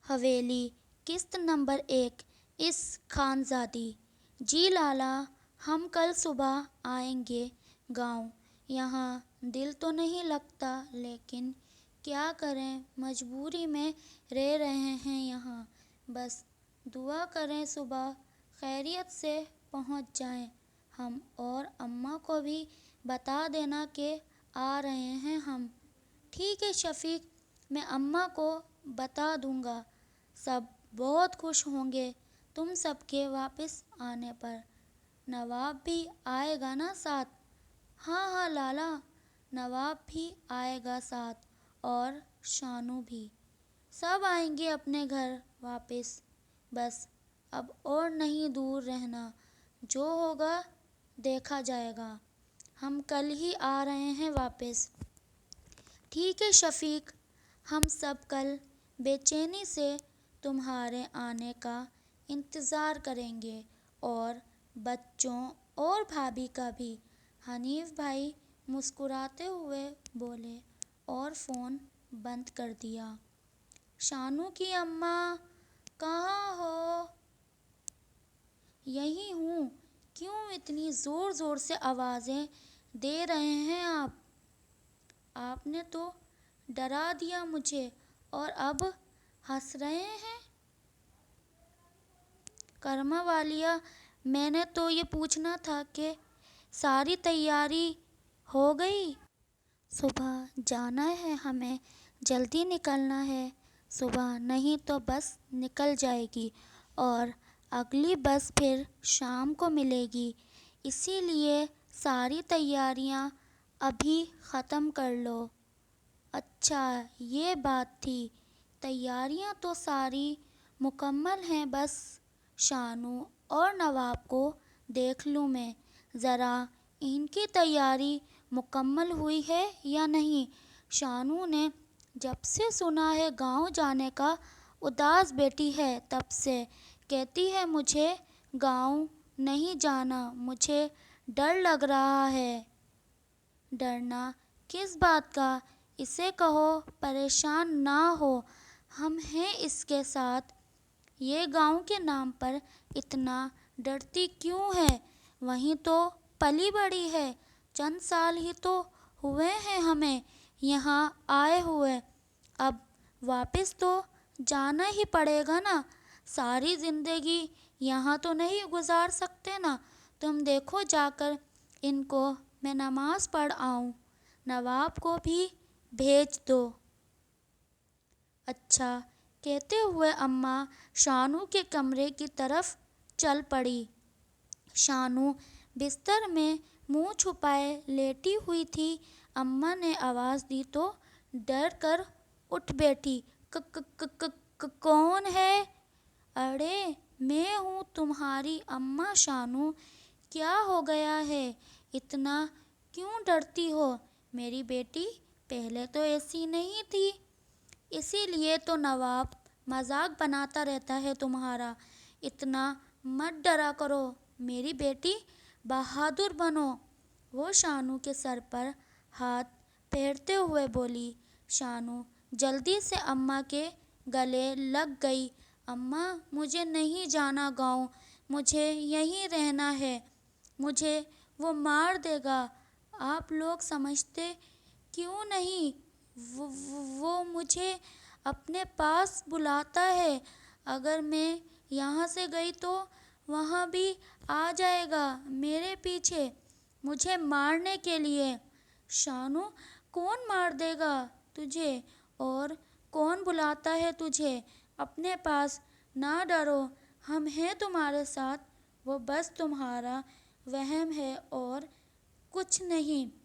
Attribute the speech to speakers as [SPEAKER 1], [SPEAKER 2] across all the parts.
[SPEAKER 1] حویلی قسط نمبر 1 اس خانزادی۔ جی لالا، ہم کل صبح آئیں گے گاؤں۔ یہاں دل تو نہیں لگتا لیکن کیا کریں، مجبوری میں رہ رہے ہیں یہاں۔ بس دعا کریں صبح خیریت سے پہنچ جائیں ہم، اور اماں کو بھی بتا دینا کہ آ رہے ہیں ہم۔ ٹھیک ہے شفیق، میں اماں کو بتا دوں گا، سب بہت خوش ہوں گے تم سب کے واپس آنے پر۔ نواب بھی آئے گا نا ساتھ؟ ہاں ہاں لالا، نواب بھی آئے گا ساتھ، اور شانو بھی۔ سب آئیں گے اپنے گھر واپس۔ بس اب اور نہیں دور رہنا، جو ہوگا دیکھا جائے گا۔ ہم کل ہی آ رہے ہیں واپس۔ ٹھیک ہے شفیق، ہم سب کل بے چینی سے تمہارے آنے کا انتظار کریں گے، اور بچوں اور بھابھی کا بھی۔ حنیف بھائی مسکراتے ہوئے بولے اور فون بند کر دیا۔ شانو کی اماں کہاں ہو؟ یہیں ہوں۔ کیوں اتنی زور زور سے آوازیں دے رہے ہیں آپ؟ آپ نے تو ڈرا دیا مجھے، اور اب ہنس رہے ہیں؟ کرما والیا، میں نے تو یہ پوچھنا تھا کہ ساری تیاری ہو گئی؟ صبح جانا ہے ہمیں، جلدی نکلنا ہے۔ صبح نہیں تو بس نکل جائے گی، اور اگلی بس پھر شام کو ملے گی، اسی لیے ساری تیاریاں ابھی ختم کر لو۔ اچھا یہ بات تھی، تیاریاں تو ساری مکمل ہیں، بس شانو اور نواب کو دیکھ لوں میں ذرا، ان کی تیاری مکمل ہوئی ہے یا نہیں۔ شانو نے جب سے سنا ہے گاؤں جانے کا اداس بیٹی ہے، تب سے کہتی ہے مجھے گاؤں نہیں جانا، مجھے ڈر لگ رہا ہے۔ ڈرنا کس بات کا؟ اسے کہو پریشان نہ ہو، ہم ہیں اس کے ساتھ۔ یہ گاؤں کے نام پر اتنا ڈرتی کیوں ہے؟ وہیں تو پلی بڑھی ہے، چند سال ہی تو ہوئے ہیں ہمیں یہاں آئے ہوئے، اب واپس تو جانا ہی پڑے گا نا، ساری زندگی یہاں تو نہیں گزار سکتے نا۔ تم دیکھو جا کر ان کو میں نماز پڑھ آؤں، نواب کو بھی بھیج دو۔ اچھا کہتے ہوئے اماں شانو کے کمرے کی طرف چل پڑی۔ شانو بستر میں منہ چھپائے لیٹی ہوئی تھی۔ اماں نے آواز دی تو ڈر کر اٹھ بیٹھی۔ کون ہے؟ ارے میں ہوں، تمہاری اماں شانو۔ کیا ہو گیا ہے؟ اتنا کیوں ڈرتی ہو میری بیٹی؟ پہلے تو ایسی نہیں تھی، اسی لیے تو نواب مذاق بناتا رہتا ہے تمہارا۔ اتنا مت ڈرا کرو میری بیٹی، بہادر بنو۔ وہ شانو کے سر پر ہاتھ پھیرتے ہوئے بولی۔ شانو جلدی سے اماں کے گلے لگ گئی۔ اماں مجھے نہیں جانا گاؤں، مجھے یہیں رہنا ہے، مجھے وہ مار دے گا۔ آپ لوگ سمجھتے کیوں نہیں؟ وہ مجھے اپنے پاس بلاتا ہے، اگر میں یہاں سے گئی تو وہاں بھی آ جائے گا میرے پیچھے، مجھے مارنے کے لیے۔ شانو کون مار دے گا تجھے، اور کون بلاتا ہے تجھے اپنے پاس؟ نہ ڈرو، ہم ہیں تمہارے ساتھ، وہ بس تمہارا وہم ہے اور کچھ نہیں۔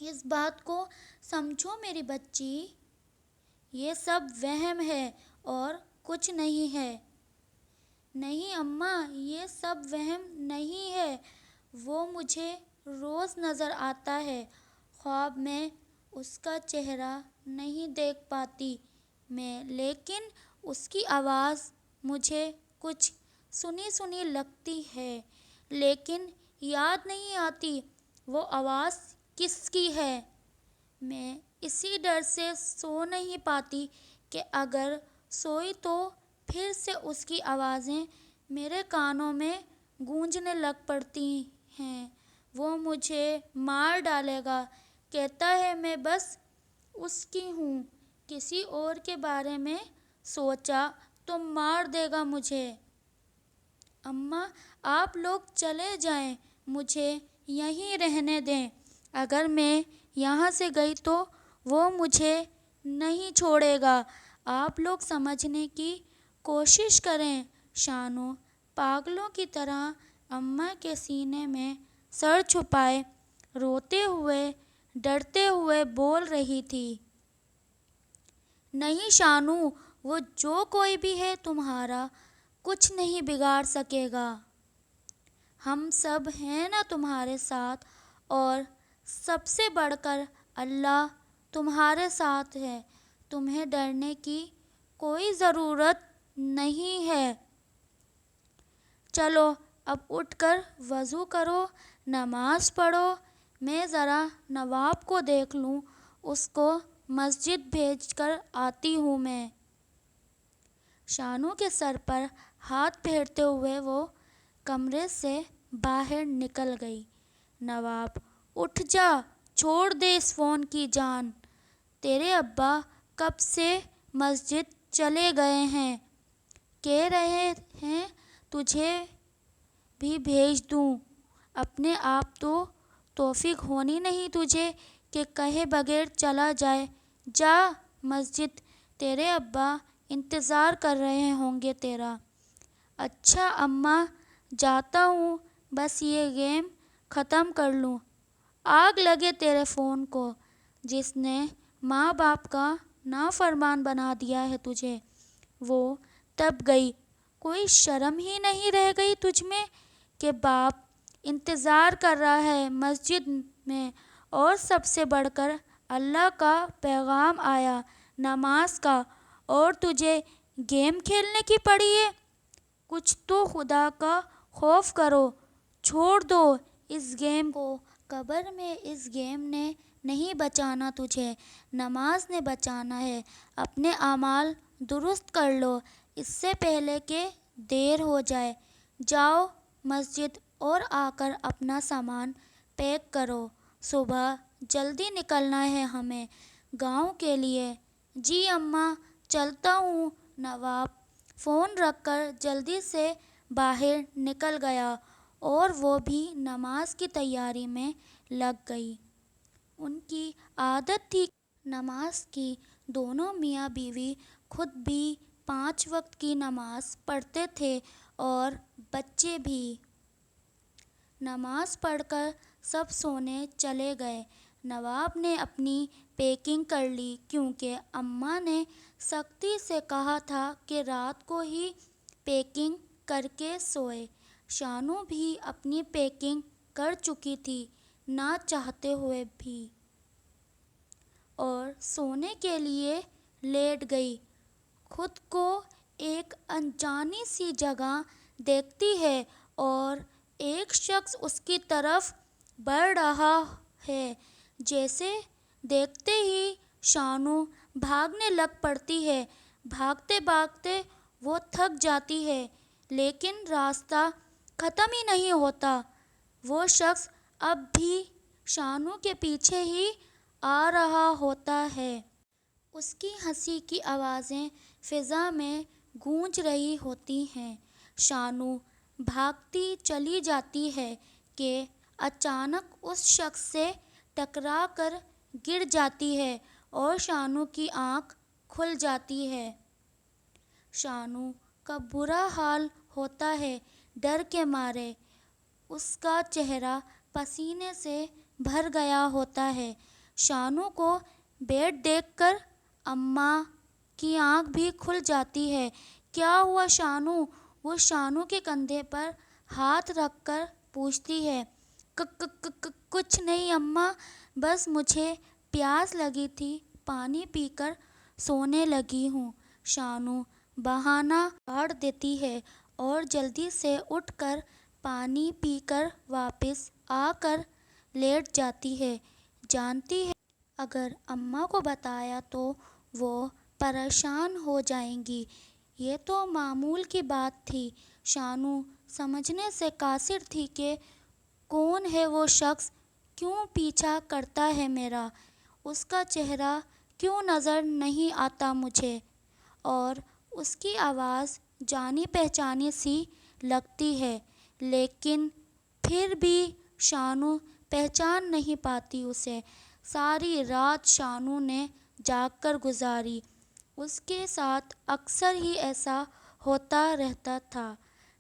[SPEAKER 1] اس بات کو سمجھو میری بچی، یہ سب وہم ہے اور کچھ نہیں ہے۔ نہیں اماں، یہ سب وہم نہیں ہے، وہ مجھے روز نظر آتا ہے، خواب میں اس کا چہرہ نہیں دیکھ پاتی میں، لیکن اس کی آواز مجھے کچھ سنی سنی لگتی ہے، لیکن یاد نہیں آتی وہ آواز کس کی ہے۔ میں اسی ڈر سے سو نہیں پاتی کہ اگر سوئی تو پھر سے اس کی آوازیں میرے کانوں میں گونجنے لگ پڑتی ہیں۔ وہ مجھے مار ڈالے گا، کہتا ہے میں بس اس کی ہوں، کسی اور کے بارے میں سوچا تو مار دے گا مجھے۔ اماں آپ لوگ چلے جائیں، مجھے یہیں رہنے دیں، اگر میں یہاں سے گئی تو وہ مجھے نہیں چھوڑے گا، آپ لوگ سمجھنے کی کوشش کریں۔ شانو پاگلوں کی طرح اماں کے سینے میں سر چھپائے روتے ہوئے ڈرتے ہوئے بول رہی تھی۔ نہیں شانو، وہ جو کوئی بھی ہے تمہارا کچھ نہیں بگاڑ سکے گا، ہم سب ہیں نا تمہارے ساتھ، اور سب سے بڑھ کر اللہ تمہارے ساتھ ہے، تمہیں ڈرنے کی کوئی ضرورت نہیں ہے۔ چلو اب اٹھ کر وضو کرو، نماز پڑھو، میں ذرا نواب کو دیکھ لوں، اس کو مسجد بھیج کر آتی ہوں میں۔ شانو کے سر پر ہاتھ پھیرتے ہوئے وہ کمرے سے باہر نکل گئی۔ نواب اٹھ جا، چھوڑ دے اس فون کی جان، تیرے ابا کب سے مسجد چلے گئے ہیں، کہہ رہے ہیں تجھے بھی بھیج دوں، اپنے آپ تو توفیق ہونی نہیں تجھے کہ کہے بغیر چلا جائے، جا مسجد، تیرے ابا انتظار کر رہے ہوں گے تیرا۔ اچھا اماں جاتا ہوں، بس یہ گیم ختم کر لوں، آگ لگے تیرے فون کو، جس نے ماں باپ کا نافرمان بنا دیا ہے تجھے۔ وہ تب گئی، کوئی شرم ہی نہیں رہ گئی تجھ میں کہ باپ انتظار کر رہا ہے مسجد میں، اور سب سے بڑھ کر اللہ کا پیغام آیا نماز کا، اور تجھے گیم کھیلنے کی پڑی ہے۔ کچھ تو خدا کا خوف کرو، چھوڑ دو اس گیم کو، قبر میں اس گیم نے نہیں بچانا تجھے، نماز نے بچانا ہے۔ اپنے اعمال درست کر لو اس سے پہلے کہ دیر ہو جائے، جاؤ مسجد اور آ کر اپنا سامان پیک کرو، صبح جلدی نکلنا ہے ہمیں گاؤں کے لیے۔ جی اماں چلتا ہوں۔ نواب فون رکھ کر جلدی سے باہر نکل گیا اور وہ بھی نماز کی تیاری میں لگ گئی۔ ان کی عادت تھی نماز کی، دونوں میاں بیوی خود بھی 5 وقت کی نماز پڑھتے تھے اور بچے بھی۔ نماز پڑھ کر سب سونے چلے گئے۔ نواب نے اپنی پیکنگ کر لی کیونکہ اماں نے سختی سے کہا تھا کہ رات کو ہی پیکنگ کر کے سوئے۔ شانو بھی اپنی پیکنگ کر چکی تھی نہ چاہتے ہوئے بھی، اور سونے کے لیے لیٹ گئی۔ خود کو ایک انجانی سی جگہ دیکھتی ہے اور ایک شخص اس کی طرف بڑھ رہا ہے، جسے دیکھتے ہی شانو بھاگنے لگ پڑتی ہے۔ بھاگتے بھاگتے وہ تھک جاتی ہے، لیکن راستہ ختم ہی نہیں ہوتا، وہ شخص اب بھی شانو کے پیچھے ہی آ رہا ہوتا ہے۔ اس کی ہنسی کی آوازیں فضا میں گونج رہی ہوتی ہیں۔ شانو بھاگتی چلی جاتی ہے کہ اچانک اس شخص سے ٹکرا کر گر جاتی ہے اور شانو کی آنکھ کھل جاتی ہے۔ شانو کا برا حال ہوتا ہے ڈر کے مارے، اس کا چہرہ پسینے سے بھر گیا ہوتا ہے۔ شانو کو بیٹ دیکھ کر اماں کی آنکھ بھی کھل جاتی ہے۔ کیا ہوا شانو؟ وہ شانو کے کندھے پر ہاتھ رکھ کر پوچھتی ہے۔ کچھ نہیں اماں، بس مجھے پیاس لگی تھی، پانی پی کر سونے لگی ہوں۔ شانو بہانہ کاٹ دیتی ہے اور جلدی سے اٹھ کر پانی پی کر واپس آ کر لیٹ جاتی ہے۔ جانتی ہے اگر اماں کو بتایا تو وہ پریشان ہو جائیں گی، یہ تو معمول کی بات تھی۔ شانو سمجھنے سے قاصر تھی کہ کون ہے وہ شخص، کیوں پیچھا کرتا ہے میرا، اس کا چہرہ کیوں نظر نہیں آتا مجھے، اور اس کی آواز جانی پہچانی سی لگتی ہے، لیکن پھر بھی شانو پہچان نہیں پاتی اسے۔ ساری رات شانو نے جاگ کر گزاری۔ اس کے ساتھ اکثر ہی ایسا ہوتا رہتا تھا۔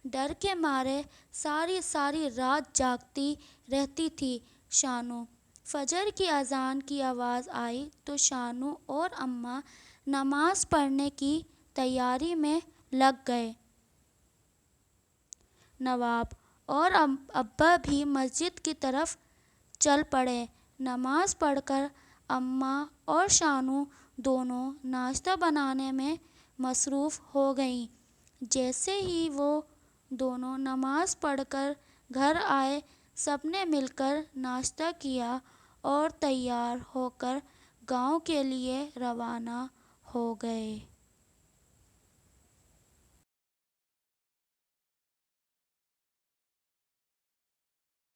[SPEAKER 1] ڈر کے مارے ساری رات جاگتی رہتی تھی شانو۔ فجر کی اذان کی آواز آئی تو شانو اور اماں نماز پڑھنے کی تیاری میں لگ گئے۔ نواب اور ابا بھی مسجد کی طرف چل پڑے۔ نماز پڑھ کر اماں اور شانو دونوں ناشتہ بنانے میں مصروف ہو گئیں۔ جیسے ہی وہ دونوں نماز پڑھ کر گھر آئے، سب نے مل کر ناشتہ کیا اور تیار ہو کر گاؤں کے لیے روانہ ہو گئے۔